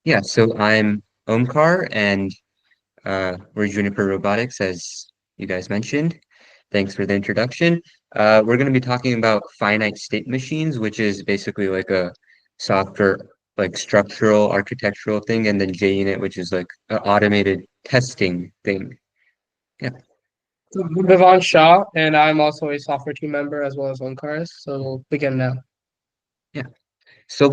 Yeah, so I'm Omkar and we're Juniper Robotics, as you guys mentioned. Thanks for the introduction. We're going to be talking about finite state machines, which is basically like a software, like structural, architectural thing, and then JUnit, which is like an automated testing thing. Yeah, Vivan Shah, and I'm also a software team member as well as OnCars. So we'll begin now. yeah. So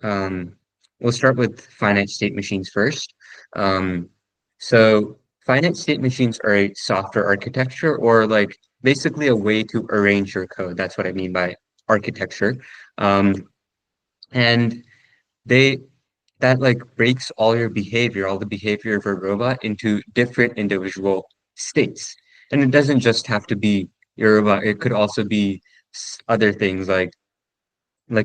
um, we'll start with finite state machines first. Um, so finite state machines are a software architecture or like basically a way to arrange your code. That's what I mean by architecture. Um, and they that like breaks all the behavior of a robot into different individual states. And it doesn't just have to be your robot. It could also be other things like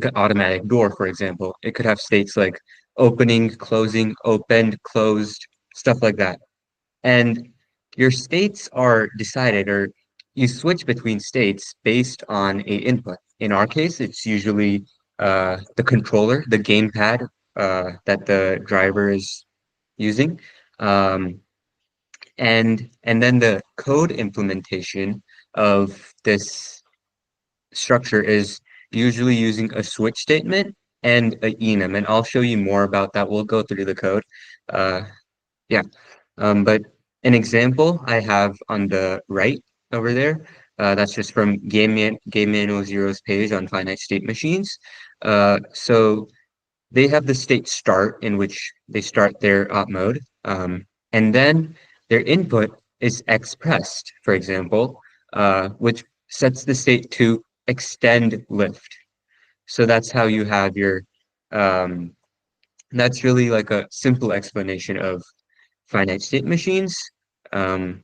an automatic door, for example. It could have states like opening, closing, opened, closed, stuff like that. And your states are decided, or you switch between states based on a input. In our case, it's usually the controller, the gamepad that the driver is using. Um, and then the code implementation of this structure is usually using a switch statement and a enum, and I'll show you more about that. We'll go through the code. Uh, yeah, but an example I have on the right over there, that's just from Game Manual Zero's page on finite state machines. So they have the state start in which they start their op mode, and then their input is expressed, for example, which sets the state to extend lift. So that's how you have your, um, that's really like a simple explanation of finite state machines. Um,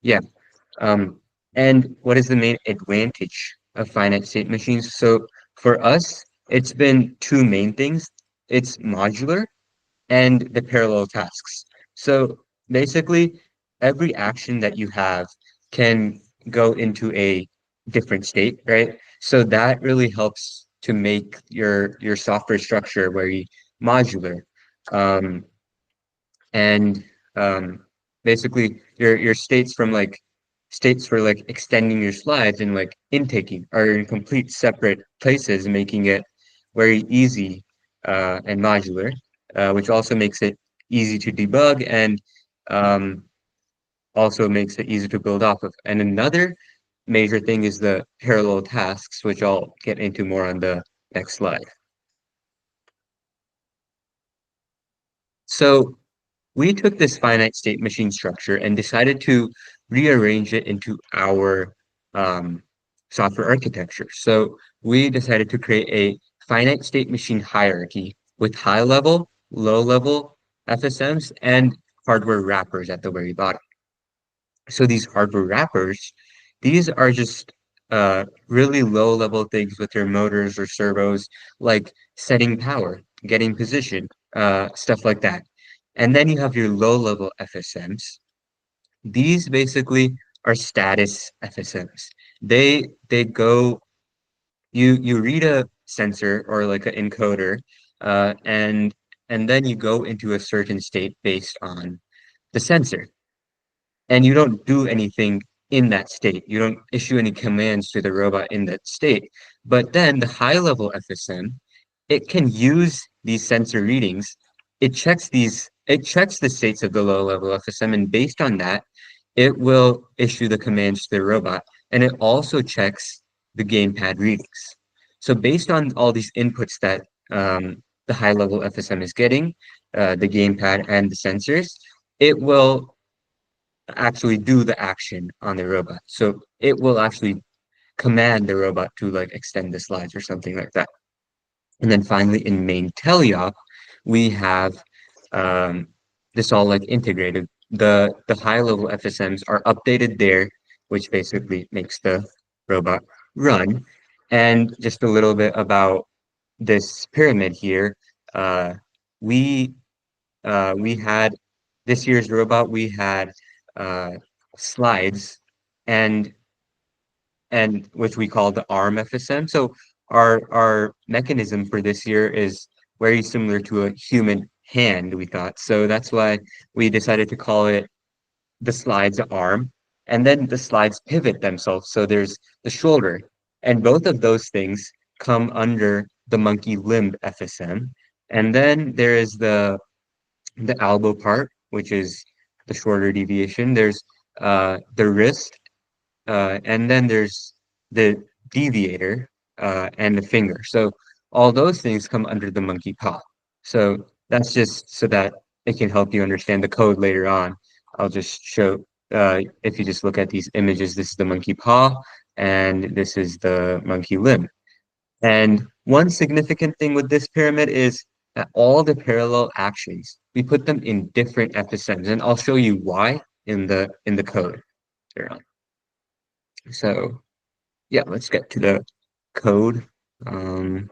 yeah. Um, and what is the main advantage of finite state machines? So for us, it's been two main things. It's modular and the parallel tasks. So basically, every action that you have can go into a different state, right? So that really helps to make your software structure very modular. Um, and basically your states from like states for like extending your slides and like intaking are in complete separate places, making it very easy and modular, which also makes it easy to debug and um, also makes it easy to build off of. And another major thing is the parallel tasks, which I'll get into more on the next slide. So we took this finite state machine structure and decided to rearrange it into our um, software architecture. So we decided to create a finite state machine hierarchy with high level, low level FSMs and hardware wrappers at the very bottom. So these hardware wrappers, these are just really low level things with your motors or servos, like setting power, getting position, stuff like that. And then you have your low level FSMs. These basically are status FSMs. They go you read a sensor or like an encoder, uh, and and then you go into a certain state based on the sensor and you don't do anything in that state. You don't issue any commands to the robot in that state. But then the high level FSM, it can use these sensor readings. It checks the states of the low level FSM, and based on that, it will issue the commands to the robot. And it also checks the gamepad readings. So based on all these inputs that the high level FSM is getting, the gamepad and the sensors, it will actually do the action on the robot. So it will actually command the robot to like extend the slides or something like that. And then finally in main teleop, we have um, this all like integrated. The high level FSMs are updated there, which basically makes the robot run. And just a little bit about this pyramid here. Uh, we we had this year's robot, we had uh, slides and which we call the ARM FSM. So our mechanism for this year is very similar to a human hand, we thought. So that's why we decided to call it the slide's arm, and then the slides pivot themselves. So there's the shoulder, and both of those things come under the monkey limb FSM. And then there is the elbow part, which is the shorter deviation. There's the wrist, and then there's the deviator and the finger. So all those things come under the monkey paw. So that's just so that it can help you understand the code later on. I'll just show, if you just look at these images, this is the monkey paw and this is the monkey limb. And one significant thing with this pyramid is that all the parallel actions, we put them in different FSMs, and I'll show you why in the code later on. So yeah, let's get to the code. Um,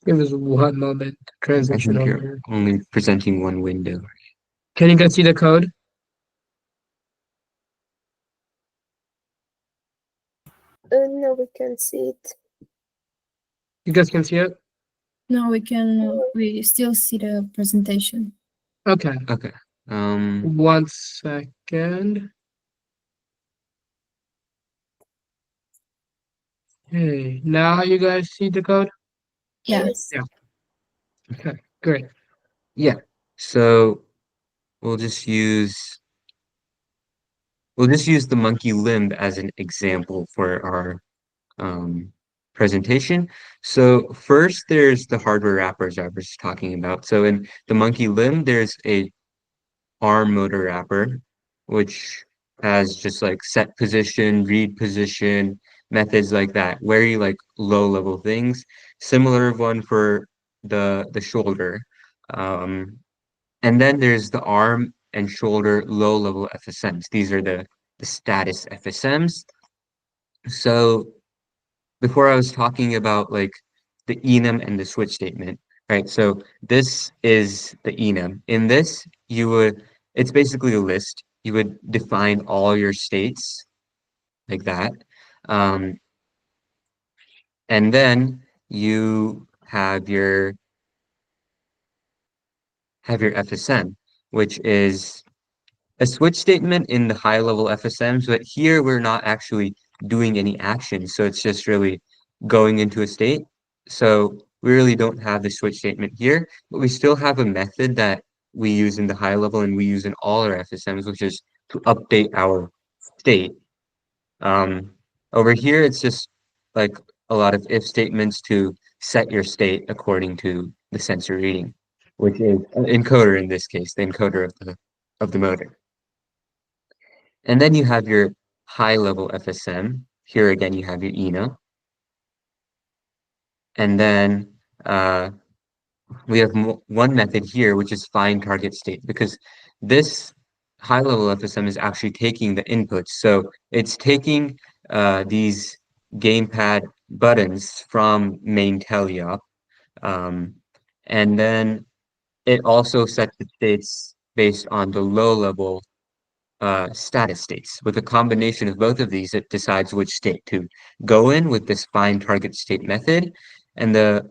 Give us one moment. I Transition think over you're here. only presenting one window. Can you guys see the code? No, we can't see it. You guys can see it? No, we still see the presentation. Okay. Okay. 1 second. Hey, now you guys see the code? Yeah. Yes. Yeah. Okay, great. Yeah. So we'll just use we'll just use the monkey limb as an example for our presentation. So first, there's the hardware wrappers I was talking about. So in the monkey limb, there's a arm motor wrapper, which has just like set position, read position, methods like that, very like low level things. Similar one for the shoulder. Um, and then there's the arm and shoulder low level FSMs. These are the status FSMs. So before I was talking about like the enum and the switch statement, right? So this is the enum. In this, it's basically a list. You would define all your states like that. Um, and then you have your FSM, which is a switch statement in the high level FSMs, but here we're not actually doing any action. So it's just really going into a state. So we really don't have the switch statement here, but we still have a method that we use in the high level and we use in all our FSMs, which is to update our state. Um, Over here, it's just like a lot of if statements to set your state according to the sensor reading, which is an encoder in this case, the encoder of the motor. And then you have your high level FSM. Here again, you have your ENO. And then we have one method here, which is find target state, because this high level FSM is actually taking the inputs. So it's taking these gamepad buttons from main teleop. Um, and then it also sets the states based on the low level status states. With a combination of both of these, it decides which state to go in with this find target state method. And the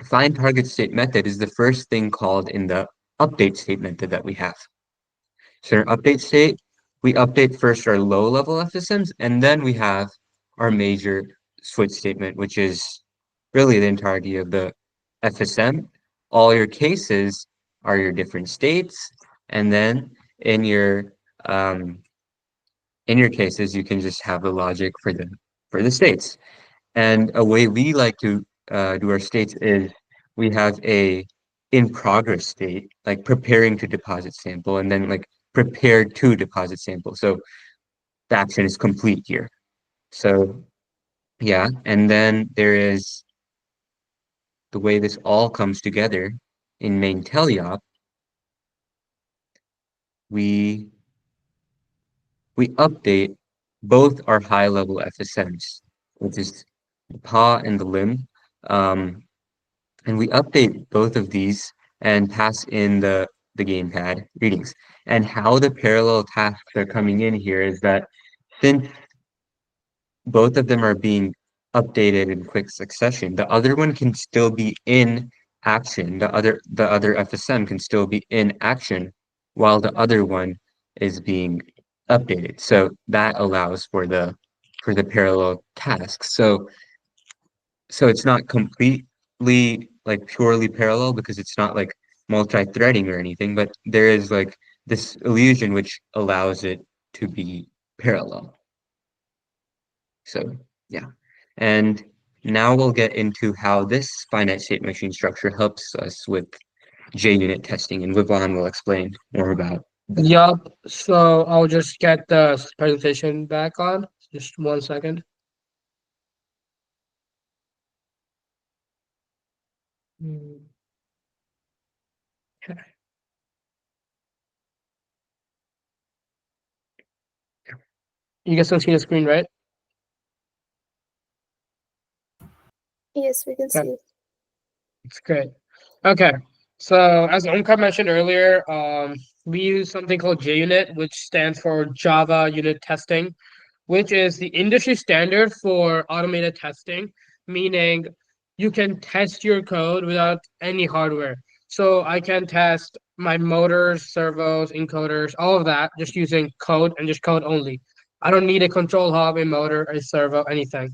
find target state method is the first thing called in the update state method that we have. So in our update state, we update first our low level FSMs, and then we have our major switch statement, which is really the entirety of the FSM. All your cases are your different states, and then in your um, in your cases, you can just have the logic for the states. And a way we like to do our states is we have a in progress state, like preparing to deposit sample, and then like prepared to deposit sample. So the action is complete here. So yeah, and then there is the way this all comes together in main teleop. We we update both our high level FSMs, which is the paw and the limb. Um, and we update both of these and pass in the gamepad readings. And how the parallel tasks are coming in here is that since both of them are being updated in quick succession. The other one can still be in action. The other FSM can still be in action while the other one is being updated. So that allows for the parallel tasks. So it's not completely like purely parallel because it's not like multi-threading or anything, but there is like this illusion which allows it to be parallel. So yeah. And now we'll get into how this finite state machine structure helps us with JUnit testing, and Vivon will explain more about that. Yup. So I'll just get the presentation back on. Just 1 second. Hmm, okay. You guys can see the screen, right? Yes, we can Okay. see it. It's great. Okay. So as Omkar mentioned earlier, we use something called JUnit, which stands for Java Unit Testing, which is the industry standard for automated testing, meaning you can test your code without any hardware. So I can test my motors, servos, encoders, all of that just using code and just code only. I don't need a control hub, a motor, a servo, anything.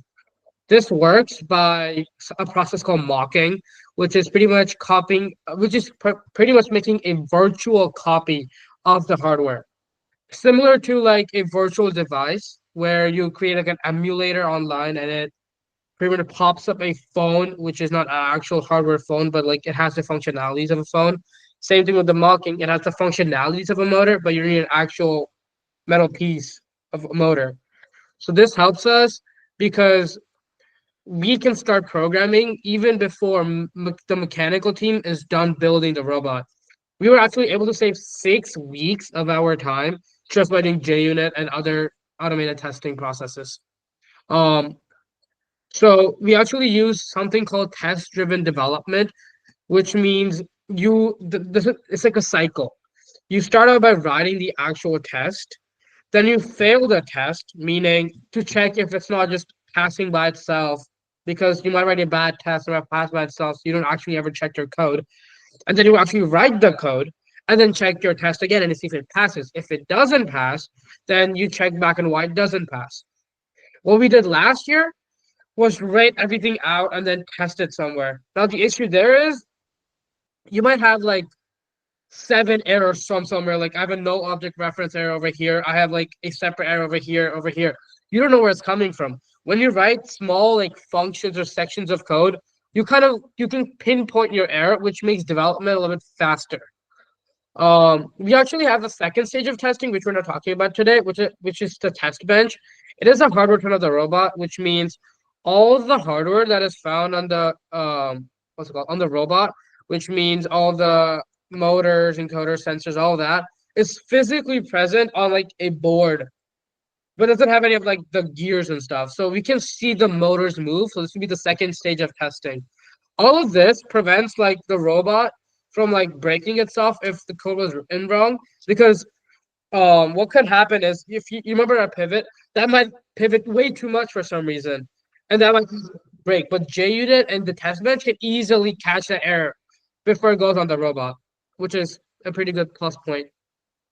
This works by a process called mocking, which is pretty much copying, which is pretty much making a virtual copy of the hardware. Similar to like a virtual device where you create like an emulator online and it pretty much pops up a phone, which is not an actual hardware phone, but like it has the functionalities of a phone. Same thing with the mocking, it has the functionalities of a motor, but you need an actual metal piece of a motor. So this helps us because we can start programming even before the mechanical team is done building the robot. We were actually able to save 6 weeks of our time just by doing JUnit and other automated testing processes. Um, so we actually use something called test-driven development, which means it's like a cycle. You start out by writing the actual test, then you fail the test, meaning to check if it's not just passing by itself, because you might write a bad test or pass by itself, so you don't actually ever check your code. And then you actually write the code and then check your test again and see if it passes. If it doesn't pass, then you check back on why it doesn't pass. What we did last year was write everything out and then test it somewhere. Now the issue there is you might have like 7 errors from somewhere. Like I have a no object reference error over here. I have like a separate error over here, over here. You don't know where it's coming from. When you write small like functions or sections of code, you can pinpoint your error, which makes development a little bit faster. We actually have a second stage of testing, which we're not talking about today, which is the test bench. It is a hardware turn of the robot, which means all of the hardware that is found on the what's it called on the robot, which means all the motors, encoders, sensors, all that is physically present on like a board, but doesn't have any of like the gears and stuff. So we can see the motors move. So this would be the second stage of testing. All of this prevents like the robot from like breaking itself if the code was written wrong. Because what could happen is if you remember a pivot, that might pivot way too much for some reason. And that might break. But JUnit and the test bench can easily catch that error before it goes on the robot, which is a pretty good plus point.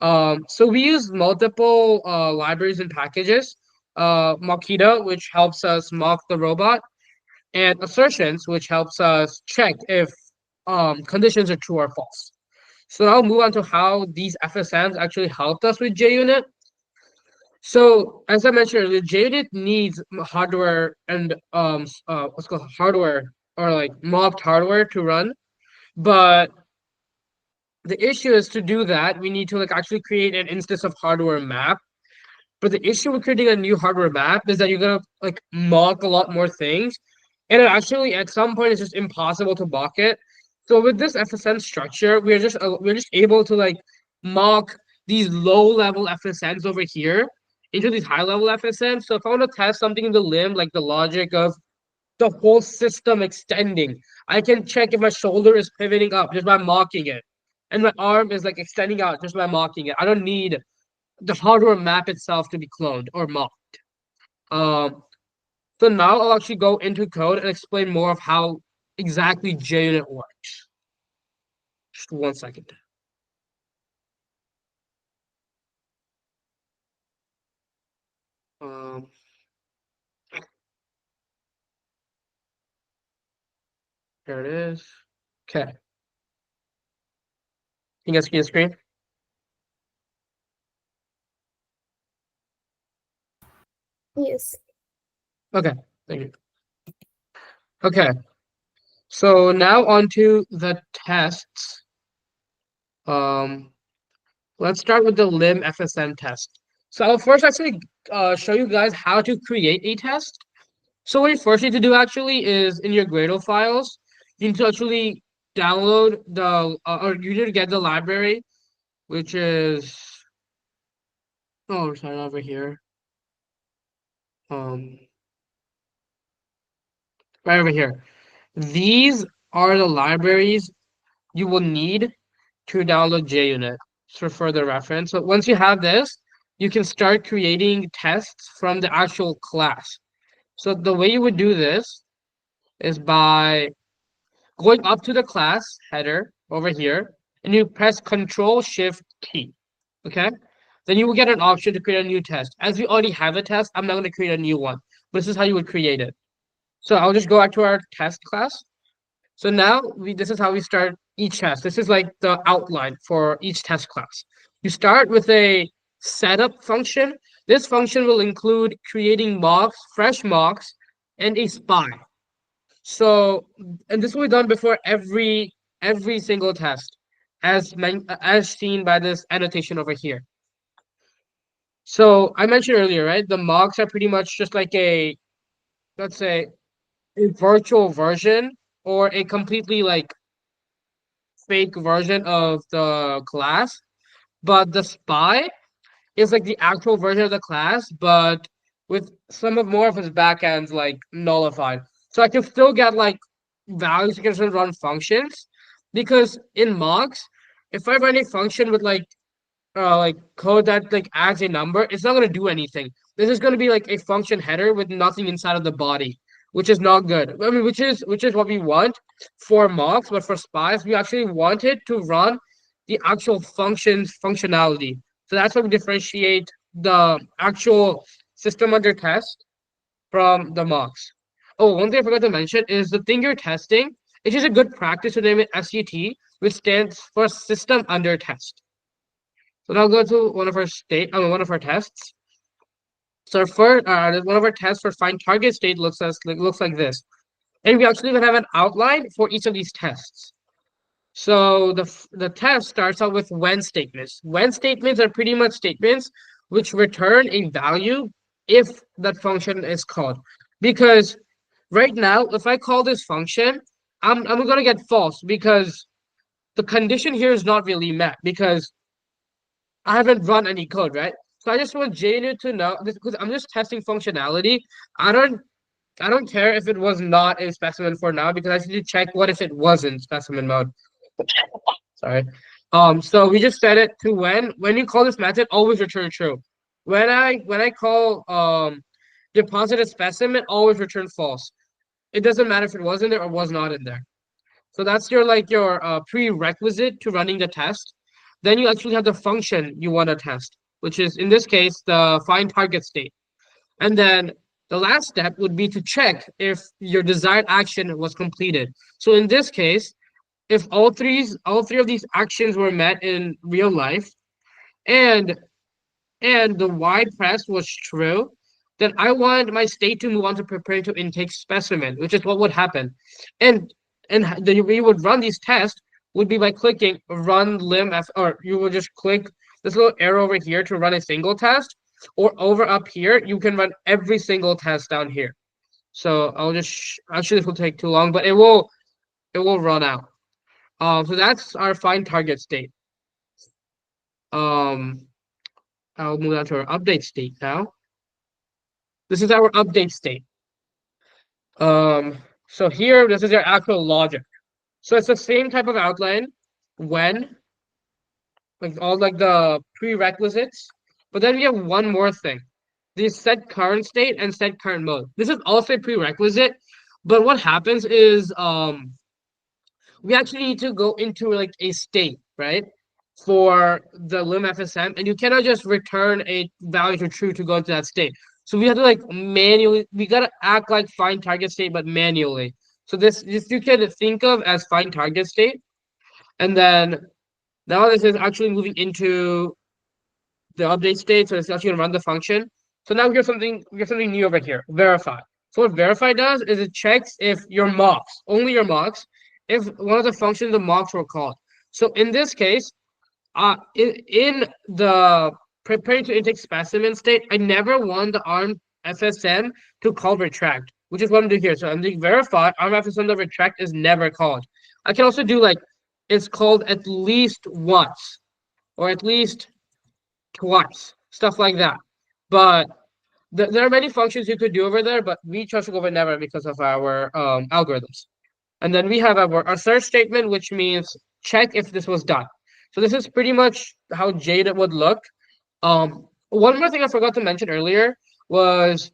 So we use multiple libraries and packages. Mockita, which helps us mock the robot, and assertions, which helps us check if conditions are true or false. So now I'll move on to how these FSMs actually helped us with JUnit. So as I mentioned earlier, JUnit needs hardware and what's called hardware or like mocked hardware to run. But the issue is to do that, we need to like actually create an instance of hardware map. But the issue with creating a new hardware map is that you're gonna like mock a lot more things. And it actually at some point it's just impossible to mock it. So with this FSN structure, we're just able to like mock these low level FSNs over here into these high level FSNs. So if I want to test something in the limb, like the logic of the whole system extending, I can check if my shoulder is pivoting up just by mocking it. And my arm is like extending out just by mocking it. I don't need the hardware map itself to be cloned or mocked. Um, So now I'll actually go into code and explain more of how exactly JUnit works. Just 1 second. Um, There it is. Okay. You guys see the screen? Yes. Okay. Thank you. Okay. So now onto the tests. Um, let's start with the lim FSM test. So I'll first actually show you guys how to create a test. So what you first need to do actually is in your Gradle files, you need to actually download the or you need to get the library, which is sorry over here. Um, right over here. These are the libraries you will need to download JUnit for further reference. So once you have this, you can start creating tests from the actual class. So the way you would do this is by going up to the class header over here, and you press Control Shift T. Okay? Then you will get an option to create a new test. As we already have a test, I'm not going to create a new one. But this is how you would create it. So I'll just go back to our test class. So now this is how we start each test. This is like the outline for each test class. You start with a setup function. This function will include creating mocks, fresh mocks, and a spy. So, and this will be done before every single test, as seen by this annotation over here. So I mentioned earlier, right? The mocks are pretty much just like a, let's say, a virtual version or a completely like fake version of the class, but the spy is like the actual version of the class, but with some of more of its backends like nullified. So I can still get like values you can still run functions because in mocks, if I run a function with like code that like adds a number, it's not gonna do anything. This is gonna be like a function header with nothing inside of the body, which is not good. I mean, which is what we want for mocks, but for spies, we actually want it to run the actual functionality. So that's why we differentiate the actual system under test from the mocks. Oh, one thing I forgot to mention is the thing you're testing. It is a good practice to name it SUT, which stands for system under test. So now go to one of our tests. So for one of our tests for find target state looks like this, and we actually even have an outline for each of these tests. So the test starts out with when statements. When statements are pretty much statements which return a value if that function is called. Because right now, if I call this function, I'm gonna get false because the condition here is not really met because I haven't run any code, right? So I just want JNU to know this because I'm just testing functionality. I don't I don't care if it was not in specimen for now because I just need to check what if it was in specimen mode. Sorry. So we just set it to when you call this method, always return true. When I call deposit a specimen, always return false. It doesn't matter if it was in there or was not in there. So that's your prerequisite to running the test. Then you actually have the function you want to test, which is in this case the find target state. And then the last step would be to check if your desired action was completed. So in this case, if all three of these actions were met in real life and the wide press was true, then I want my state to move on to prepare to intake specimen, which is what would happen. And the way you would run these tests would be by clicking run lim f, or you would just click this little arrow over here to run a single test, or over up here you can run every single test down here. So I'll just actually this will take too long, but it will run out. So that's our find target state. Um, I'll move on to our update state now. This is our update state. So here, this is your actual logic. So it's the same type of outline when, like all like the prerequisites, but then we have one more thing. the set current state and set current mode. This is also a prerequisite, but what happens is we actually need to go into like a state, right? For the lim FSM, and you cannot just return a value to true to go into that state. So we have to like manually, we gotta act like find target state, but manually. So this you can think of as find target state, and then now this is actually moving into the update state, so it's actually gonna run the function. So now we have something new over here, verify. So what verify does is it checks if your mocks, only your mocks, if one of the functions the mocks were called. So in this case, in the preparing to intake specimen state, I never want the ARM FSM to call retract, which is what I'm doing here. So I'm doing verify, ARM FSM the retract is never called. I can also do like it's called at least once or at least twice, stuff like that. But there are many functions you could do over there, but we chose to go over never because of our algorithms. And then we have our search statement, which means check if this was done. So this is pretty much how Jada would look. One more thing I forgot to mention earlier was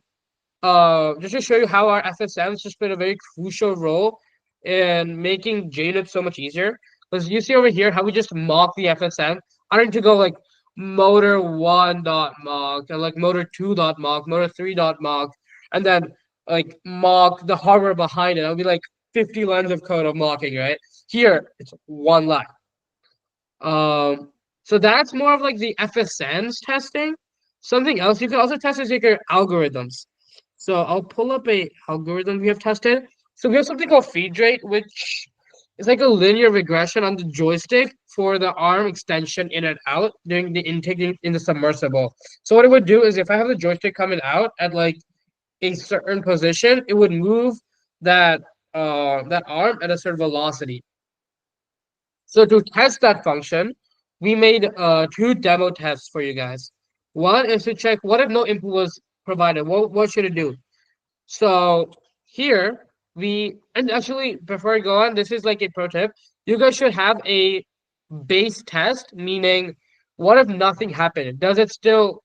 just to show you how our FSMs just played a very crucial role in making JUnit so much easier. Because you see over here how we just mock the FSM. I don't need to go like motor one dot mock and like motor two dot mock, motor three dot mock, and then like mock the hardware behind it. It'll be like 50 lines of code of mocking, right? Here it's one line. Um, so that's more of like the FSMs testing. Something else you can also test is like your algorithms. So I'll pull up a algorithm we have tested. So we have something called feed rate, which is like a linear regression on the joystick for the arm extension in and out during the intake in the submersible. So what it would do is if I have the joystick coming out at like a certain position, it would move that that arm at a certain velocity. So to test that function, we made two demo tests for you guys. One is to check what if no input was provided. What should it do? So here and actually before I go on, this is like a pro tip. You guys should have a base test, meaning what if nothing happened? Does it still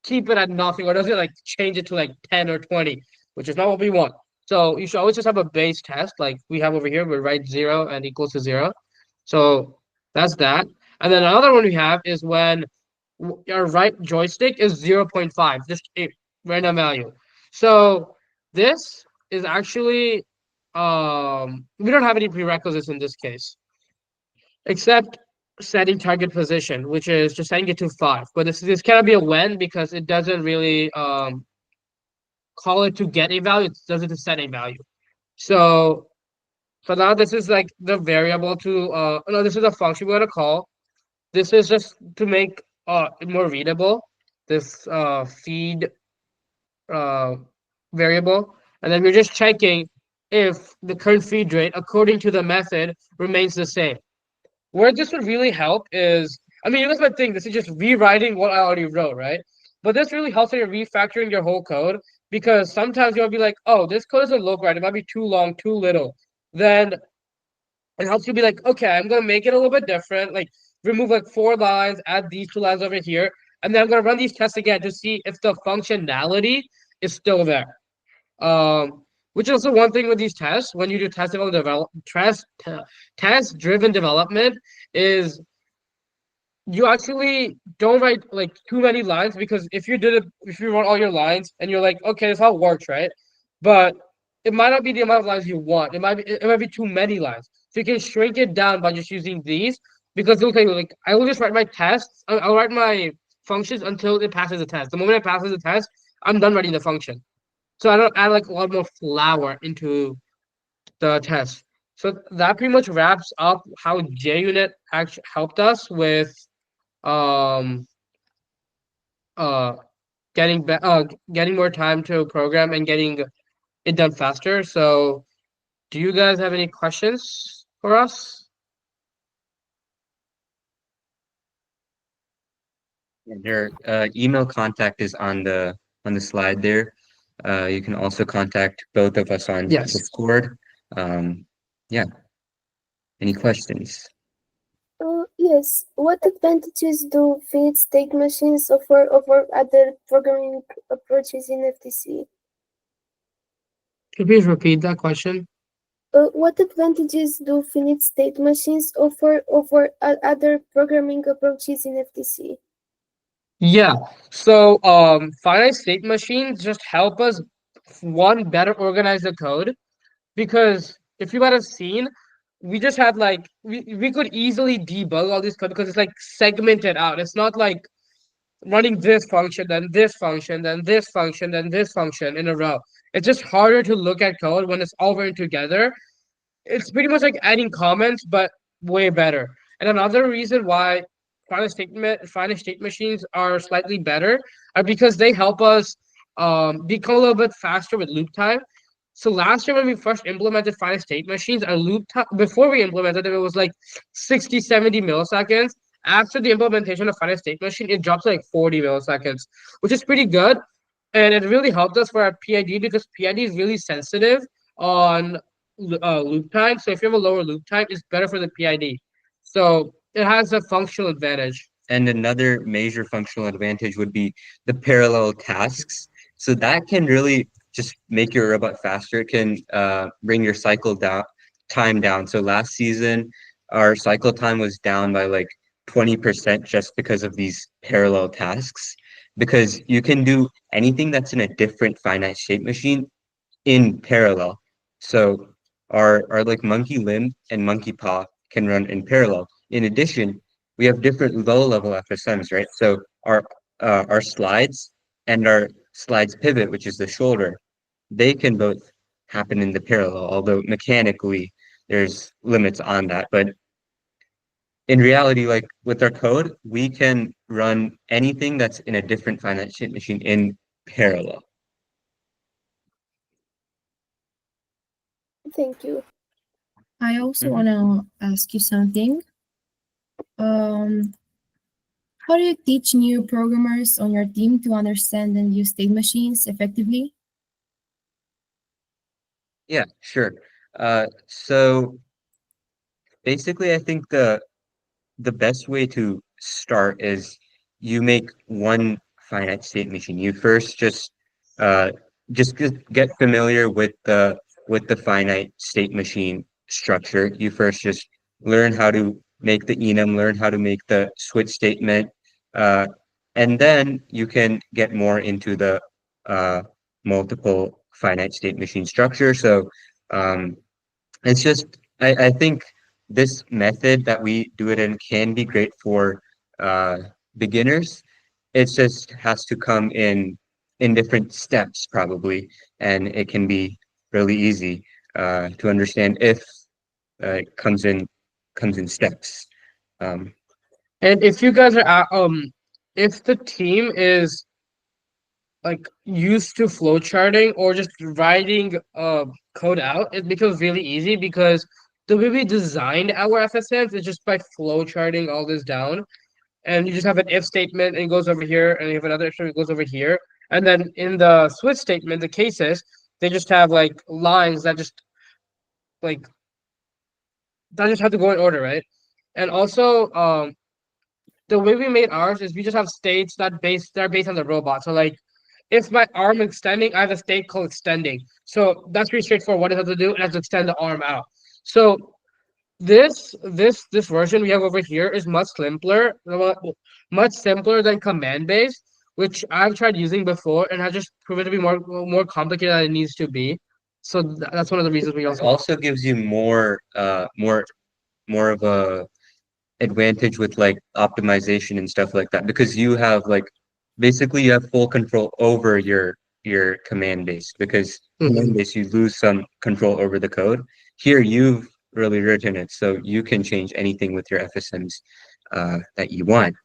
keep it at nothing, or does it like change it to like 10 or 20, which is not what we want. So you should always just have a base test like we have over here, where write 0 and equals to 0. So that's that. And then another one we have is when your right joystick is 0.5, just a random value. So this is actually we don't have any prerequisites in this case, except setting target position, which is just setting it to 5. But this cannot be a when because it doesn't really call it to get a value, it does it to set a value. So for now, this is like the variable to no, this is a function we're gonna call. This is just to make it more readable, this feed uh variable, and then we're just checking if the current feed rate according to the method remains the same. Where this would really help is, I mean, you guys might think this is just rewriting what I already wrote, right? But this really helps when you're refactoring your whole code, because sometimes you'll be like, oh, this code doesn't look right. It might be too long, too little. Then it helps you be like, okay, I'm gonna make it a little bit different. Like remove like 4 lines, add these 2 lines over here, and then I'm gonna run these tests again to see if the functionality is still there. Which is also one thing with these tests, when you do test driven development, is you actually don't write like too many lines, because if you run all your lines and you're like, okay, this how it works, right? But it might not be the amount of lines you want. It might be too many lines. So you can shrink it down by just using these, because okay, like I will just write my tests. I'll write my functions until it passes the test. The moment it passes the test, I'm done writing the function. So I don't add like a lot more flour into the test. So that pretty much wraps up how JUnit actually helped us with um uh getting more time to program and getting it done faster. So do you guys have any questions for us? Their email contact is on the slide there. You can also contact both of us on Yes. Discord. Yeah. Any questions? Yes. What advantages do finite state machines offer over other programming approaches in FTC? Could you please repeat that question? What advantages do finite state machines offer over other programming approaches in FTC? Yeah. So, finite state machines just help us one better organize the code because if you might have seen, we just had like we could easily debug all this code because it's like segmented out. It's not like running this function, then this function, then this function, then this function in a row. It's just harder to look at code when it's all written together. It's pretty much like adding comments, but way better. And another reason why finite state machines are slightly better are because they help us become a little bit faster with loop time. So last year when we first implemented finite state machines, our loop time before we implemented it was like 60, 70 milliseconds. After the implementation of finite state machine, it drops to like 40 milliseconds, which is pretty good. And it really helped us for our PID because PID is really sensitive on loop time. So if you have a lower loop time, it's better for the PID. So it has a functional advantage. And another major functional advantage would be the parallel tasks. So that can really just make your robot faster. It can bring your time down. So last season, our cycle time was down by like 20% just because of these parallel tasks. Because you can do anything that's in a different finite state machine in parallel. So our like monkey limb and monkey paw can run in parallel. In addition, we have different low level FSMs, right? So our slides and our slides pivot, which is the shoulder, they can both happen in the parallel, although mechanically there's limits on that. But in reality, like with our code, we can run anything that's in a different finite state machine in parallel. Thank you. I also Mhm. want to ask you something. Um, how do you teach new programmers on your team to understand and use state machines effectively? Yeah, sure. So basically, I think the best way to start is you make one finite state machine. You first uh get familiar with the finite state machine structure. You first just learn how to make the enum, learn how to make the switch statement, uh, and then you can get more into the uh, multiple finite state machine structure. So um, it's just I think this method that we do it in can be great for uh, beginners. It just has to come in different steps probably, and it can be really easy to understand if it comes in steps. Um, And if you guys are if the team is like used to flow charting or just writing code out, it becomes really easy because the way we designed our FSMs is just by flow charting all this down. And you just have an if statement and it goes over here, and you have another if statement goes over here. And then in the switch statement, the cases, they just have like lines like that just have to go in order, right? And also, the way we made ours is we just have states that are based on the robot. So like if my arm is extending, I have a state called extending. So that's pretty straightforward. What it has to do, it has to extend the arm out. So this version we have over here is much simpler than command based, which I've tried using before and has just proven to be more complicated than it needs to be. So that's one of the reasons we it also. also gives you more of a advantage with like optimization and stuff like that because you have like basically you have full control over your command base because command Mhm. base you lose some control over the code. Here you've really written it, so you can change anything with your FSMs that you want.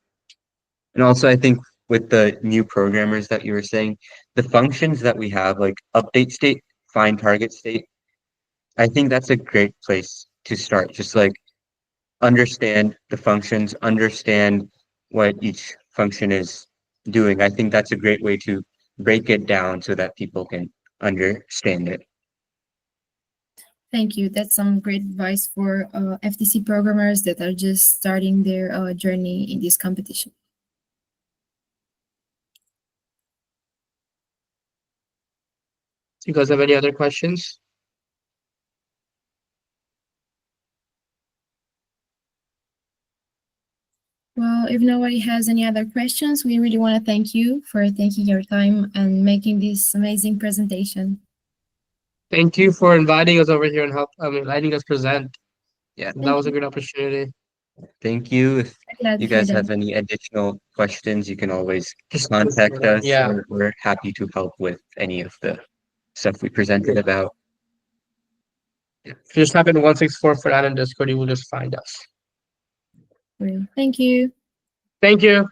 And also I think with the new programmers that you were saying, the functions that we have like update state, find target state, I think that's a great place to start. Just like understand the functions, understand what each function is doing. I think that's a great way to break it down so that people can understand it. Thank you. That's some great advice for FTC programmers that are just starting their journey in this competition. You guys have any other questions? Well, if nobody has any other questions, we really want to thank you for taking your time and making this amazing presentation. Thank you for inviting us over here and letting us present. Yeah, That was a good opportunity. thank you. If Glad you to hear guys have that. any additional questions, you can always Just contact us. yeah. We're happy to help with any of the stuff we presented about. If you just type in 164 for that in Discord, you will just find us. Thank you. Thank you.